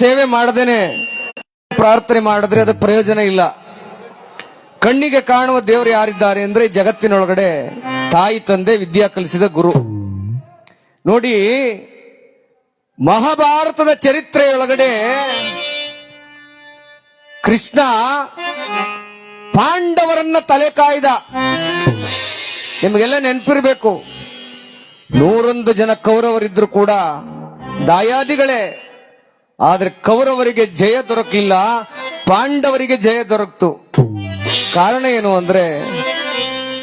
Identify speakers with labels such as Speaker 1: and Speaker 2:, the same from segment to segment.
Speaker 1: ಸೇವೆ ಮಾಡದೇನೆ ಪ್ರಾರ್ಥನೆ ಮಾಡಿದ್ರೆ ಅದಕ್ಕೆ ಪ್ರಯೋಜನ ಇಲ್ಲ. ಕಣ್ಣಿಗೆ ಕಾಣುವ ದೇವರು ಯಾರಿದ್ದಾರೆ ಅಂದ್ರೆ ಜಗತ್ತಿನೊಳಗಡೆ ತಾಯಿ ತಂದೆ ವಿದ್ಯಾ ಕಲಿಸಿದ ಗುರು. ನೋಡಿ, ಮಹಾಭಾರತದ ಚರಿತ್ರೆಯೊಳಗಡೆ ಕೃಷ್ಣ ಪಾಂಡವರನ್ನ ತಲೆ ಕಾಯ್ದ. ನಿಮಗೆಲ್ಲ ನೆನಪಿರ್ಬೇಕು, 101 ಜನ ಕೌರವರಿದ್ರು ಕೂಡ ದಾಯಾದಿಗಳೇ. ಆದ್ರೆ ಕೌರವರಿಗೆ ಜಯ ದೊರಕಲಿಲ್ಲ, ಪಾಂಡವರಿಗೆ ಜಯ ದೊರಕ್ತು. ಕಾರಣ ಏನು ಅಂದ್ರೆ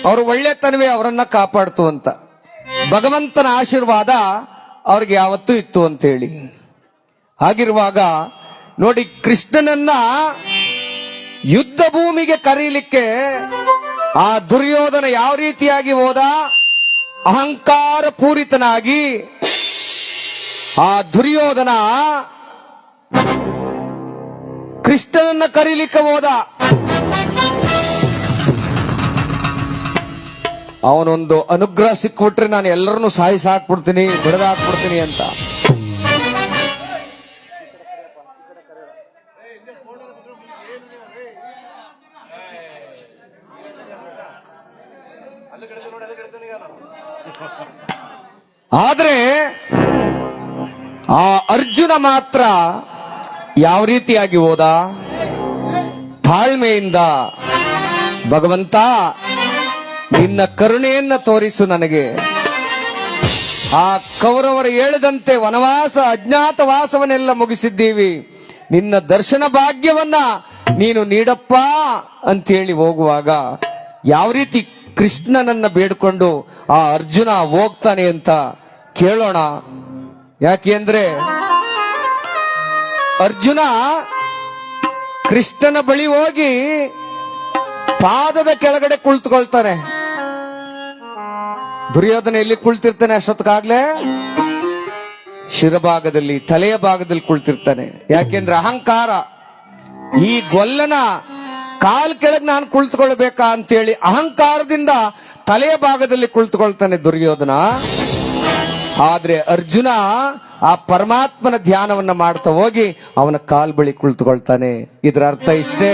Speaker 1: ಅವರು ಒಳ್ಳೆತನವೇ ಅವರನ್ನ ಕಾಪಾಡ್ತು ಅಂತ. ಭಗವಂತನ ಆಶೀರ್ವಾದ ಅವ್ರಿಗೆ ಯಾವತ್ತೂ ಇತ್ತು ಅಂತೇಳಿ. ಹಾಗಿರುವಾಗ ನೋಡಿ, ಕೃಷ್ಣನನ್ನ ಯುದ್ಧ ಭೂಮಿಗೆ ಕರೀಲಿಕ್ಕೆ ಆ ದುರ್ಯೋಧನ ಯಾವ ರೀತಿಯಾಗಿ ಹೋದ, ಅಹಂಕಾರ ಪೂರಿತನಾಗಿ ಆ ದುರ್ಯೋಧನ ಕೃಷ್ಣನನ್ನ ಕರೀಲಿಕ್ಕೆ ಹೋದ. ಅವನೊಂದು ಅನುಗ್ರಹ ಸಿಕ್ಬಿಟ್ರೆ ನಾನು ಎಲ್ಲರನ್ನೂ ಸಾಯಿಸಾಕ್ಬಿಡ್ತೀನಿ, ಬಿಡದಾಕ್ಬಿಡ್ತೀನಿ ಅಂತ. ಆದ್ರೆ ಆ ಅರ್ಜುನ ಮಾತ್ರ ಯಾವ ರೀತಿಯಾಗಿ ಹೋದ, ತಾಳ್ಮೆಯಿಂದ, ಭಗವಂತ ನಿನ್ನ ಕರುಣೆಯನ್ನ ತೋರಿಸು ನನಗೆ. ಆ ಕೌರವರು ಹೇಳಿದಂತೆ ವನವಾಸ ಅಜ್ಞಾತವಾಸವನ್ನೆಲ್ಲ ಮುಗಿಸಿದ್ದೀವಿ, ನಿನ್ನ ದರ್ಶನ ಭಾಗ್ಯವನ್ನ ನೀನು ನೀಡಪ್ಪ ಅಂತೇಳಿ ಹೋಗುವಾಗ ಯಾವ ರೀತಿ ಕೃಷ್ಣನನ್ನ ಬೇಡ್ಕೊಂಡು ಆ ಅರ್ಜುನ ಹೋಗ್ತಾನೆ ಅಂತ ಕೇಳೋಣ. ಯಾಕೆಂದ್ರೆ ಅರ್ಜುನ ಕೃಷ್ಣನ ಬಳಿ ಹೋಗಿ ಪಾದದ ಕೆಳಗಡೆ ಕುಳಿತುಕೊಳ್ತಾನೆ. ದುರ್ಯೋಧನ ಎಲ್ಲಿ ಕುಳಿತಿರ್ತಾನೆ ಅಷ್ಟೊತ್ತಿಗಾಗ್ಲೇ? ಶಿರಭಾಗದಲ್ಲಿ, ತಲೆಯ ಭಾಗದಲ್ಲಿ ಕುಳಿತಿರ್ತಾನೆ. ಯಾಕೆಂದ್ರೆ ಅಹಂಕಾರ. ಈ ಗೊಲ್ಲನ ಕಾಲ್ ಕೆಳಗೆ ನಾನು ಕುಳಿತುಕೊಳ್ಬೇಕಾ ಅಂತೇಳಿ ಅಹಂಕಾರದಿಂದ ತಲೆಯ ಭಾಗದಲ್ಲಿ ಕುಳಿತುಕೊಳ್ತಾನೆ ದುರ್ಯೋಧನ. ಆದ್ರೆ ಅರ್ಜುನ ಆ ಪರಮಾತ್ಮನ ಧ್ಯಾನವನ್ನ ಮಾಡ್ತಾ ಹೋಗಿ ಅವನ ಕಾಲ್ ಬಳಿ ಕುಳಿತುಕೊಳ್ತಾನೆ. ಇದರ ಅರ್ಥ ಇಷ್ಟೇ,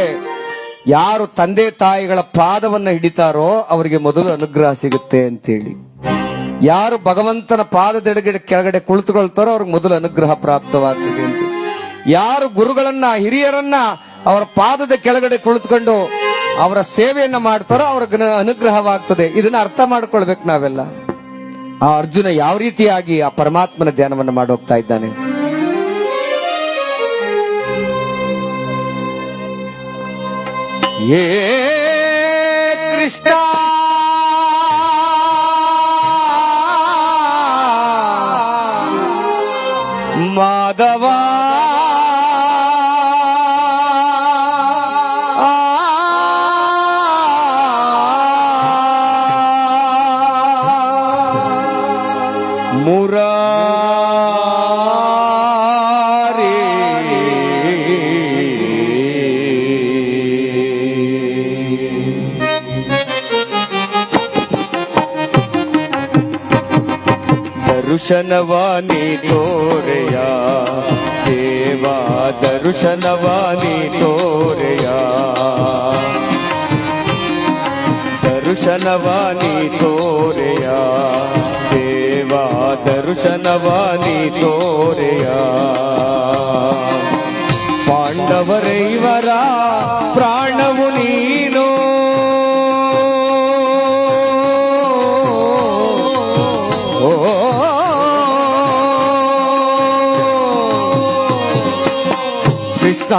Speaker 1: ಯಾರು ತಂದೆ ತಾಯಿಗಳ ಪಾದವನ್ನ ಹಿಡಿತಾರೋ ಅವರಿಗೆ ಮೊದಲು ಅನುಗ್ರಹ ಸಿಗುತ್ತೆ ಅಂತೇಳಿ. ಯಾರು ಭಗವಂತನ ಪಾದದೆಡೆಗಡೆ ಕೆಳಗಡೆ ಕುಳಿತುಕೊಳ್ತಾರೋ ಅವ್ರಿಗೆ ಮೊದಲು ಅನುಗ್ರಹ ಪ್ರಾಪ್ತವಾಗ್ತದೆ ಅಂತ. ಯಾರು ಗುರುಗಳನ್ನ, ಹಿರಿಯರನ್ನ ಅವರ ಪಾದದ ಕೆಳಗಡೆ ಕುಳಿತುಕೊಂಡು ಅವರ ಸೇವೆಯನ್ನ ಮಾಡ್ತಾರೋ ಅವ್ರಿಗೆ ಅನುಗ್ರಹವಾಗ್ತದೆ. ಇದನ್ನ ಅರ್ಥ ಮಾಡ್ಕೊಳ್ಬೇಕು ನಾವೆಲ್ಲ. ಆ ಅರ್ಜುನ ಯಾವ ರೀತಿಯಾಗಿ ಆ ಪರಮಾತ್ಮನ ಧ್ಯಾನವನ್ನು ಮಾಡೋಗ್ತಾ ಇದ್ದಾನೆ. ಏ ಕೃಷ್ಣ ಮಾಧವ ದರ್ಶನವಾನಿ ತೋರೆಯ ದೇವಾ, ದರ್ಶನವಾನಿ ತೋರೆಯ, ದರ್ಶನವಾನಿ ತೋರೆಯ ದೇವಾ, ದರ್ಶನವಾನಿ ತೋರೆಯ. ಪಾಂಡವರೈವರ ಪ್ರಾಣವು ನೀನು, ಕೃಷ್ಣ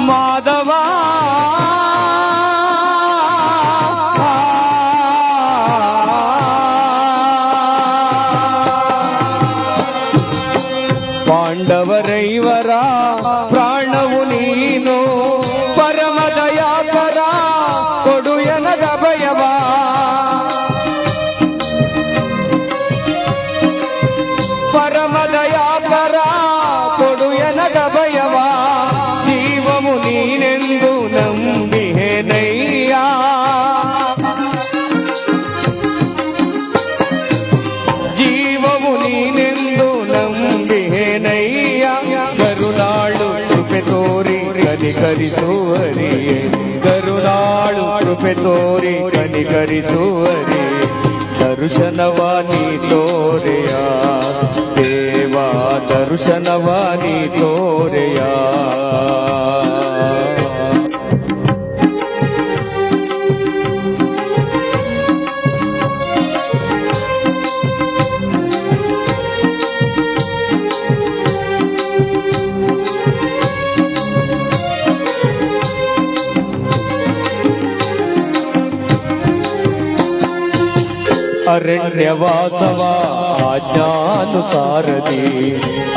Speaker 1: ಮಾಧವ ಪಾಂಡವರೈವರ ಪ್ರಾಣವು ನೀನು, ಪರಮ ದಯಾಕರ ಕೊಡು ಎನಗ ಭಯವ. ಪರಮ ದಯಾಕರ ಕೊಡು ಎನಗ ಭಯವ, ಜೀವವು ನೀನೆಂದು ನಂಬಿಹೆನಯ್ಯ. ಕನಿಕರಿಸುವರಿಯೇ ಕರುಣಾಳು ಕೃಪೆ ತೋರಿ ಕನಿಕರಿಸುವರಿಯೇ ದರ್ಶನವಾನಿ ತೋರೆಯ ದೇವಾ ದರ್ಶನವಾನಿ ತೋರೆಯ ಅರಣ್ಯವಾಸವ ರಾಜ್ಯಾನುಸಾರದಿ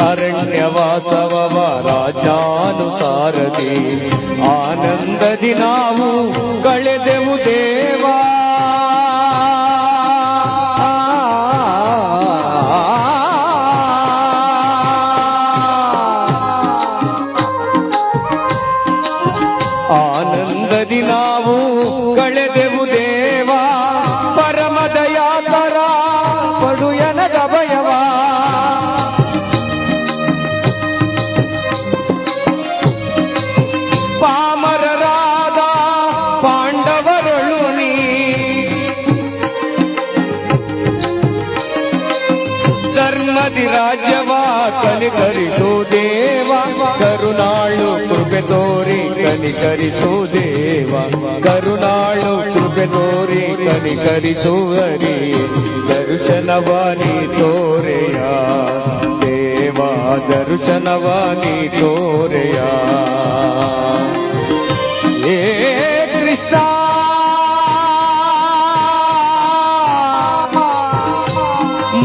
Speaker 1: ಅರಣ್ಯವಾಸವ ರಾಜ್ಯಾನುಸಾರದಿ ಆನಂದದಿ ನಾವು ಕಳೆದೆವು ದೇವಾ ಆನಂದದಿ ನಾವು ಕಳೆದೆವು ದೇವಾ ಪರಮದಯಾಕರ ಪಡುಯನದ ಭಯವ ಪಾಮರರಾದ ಪಾಂಡವರೊಳು ನೀ ಧರ್ಮದಿ ರಾಜ್ಯವ ಕನಿಕರಿಸು ದೇವ ಕರುಣಾಳು ಕೃಪೆ ತೋರಿ ಕನಿಕರಿಸು ದೇವ ಕರುಣಾಳು ಕೃಪೆ ತೋರಿ ಕನಿಕರಿಸುವರಿ ದರ್ಶನವಾನಿ ತೋರೆಯ ದೇವಾ ದರ್ಶನವಾನಿ ತೋರೆಯ ಏ ಕೃಷ್ಣ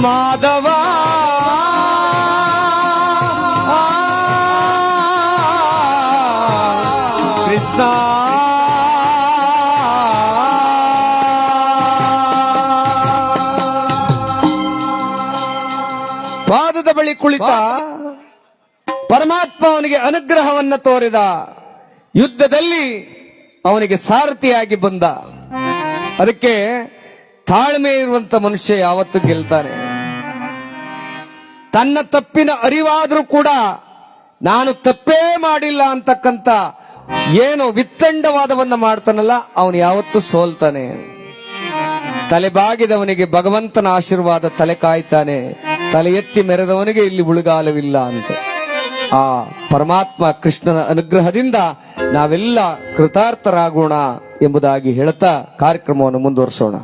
Speaker 1: ಮಾಧವ ಕೃಷ್ಣ ಪಾದದ ಬಳಿ ಕುಳಿತ ಪರಮಾತ್ಮ ಅವನಿಗೆ ಅನುಗ್ರಹವನ್ನ ತೋರಿದ ಯುದ್ಧದಲ್ಲಿ ಅವನಿಗೆ ಸಾರಥಿಯಾಗಿ ಬಂದ ಅದಕ್ಕೆ ತಾಳ್ಮೆ ಇರುವಂತ ಮನುಷ್ಯ ಯಾವತ್ತೂ ಗೆಲ್ತಾನೆ ತನ್ನ ತಪ್ಪಿನ ಅರಿವಾದ್ರೂ ಕೂಡ ನಾನು ತಪ್ಪೇ ಮಾಡಿಲ್ಲ ಅಂತಕ್ಕಂತ ಏನು ವಿತ್ತಂಡವಾದವನ್ನ ಮಾಡ್ತಾನಲ್ಲ ಅವನು ಯಾವತ್ತೂ ಸೋಲ್ತಾನೆ ತಲೆ ಬಾಗಿದವನಿಗೆ ಭಗವಂತನ ಆಶೀರ್ವಾದ ತಲೆ ಕಾಯ್ತಾನೆ ತಲೆ ಎತ್ತಿ ಮೆರೆದವನಿಗೆ ಇಲ್ಲಿ ಉಳುಗಾಲವಿಲ್ಲ ಅಂತ ಆ ಪರಮಾತ್ಮ ಕೃಷ್ಣನ ಅನುಗ್ರಹದಿಂದ ನಾವೆಲ್ಲ ಕೃತಾರ್ಥರಾಗೋಣ ಎಂಬುದಾಗಿ ಹೇಳ್ತಾ ಕಾರ್ಯಕ್ರಮವನ್ನು ಮುಂದುವರಿಸೋಣ.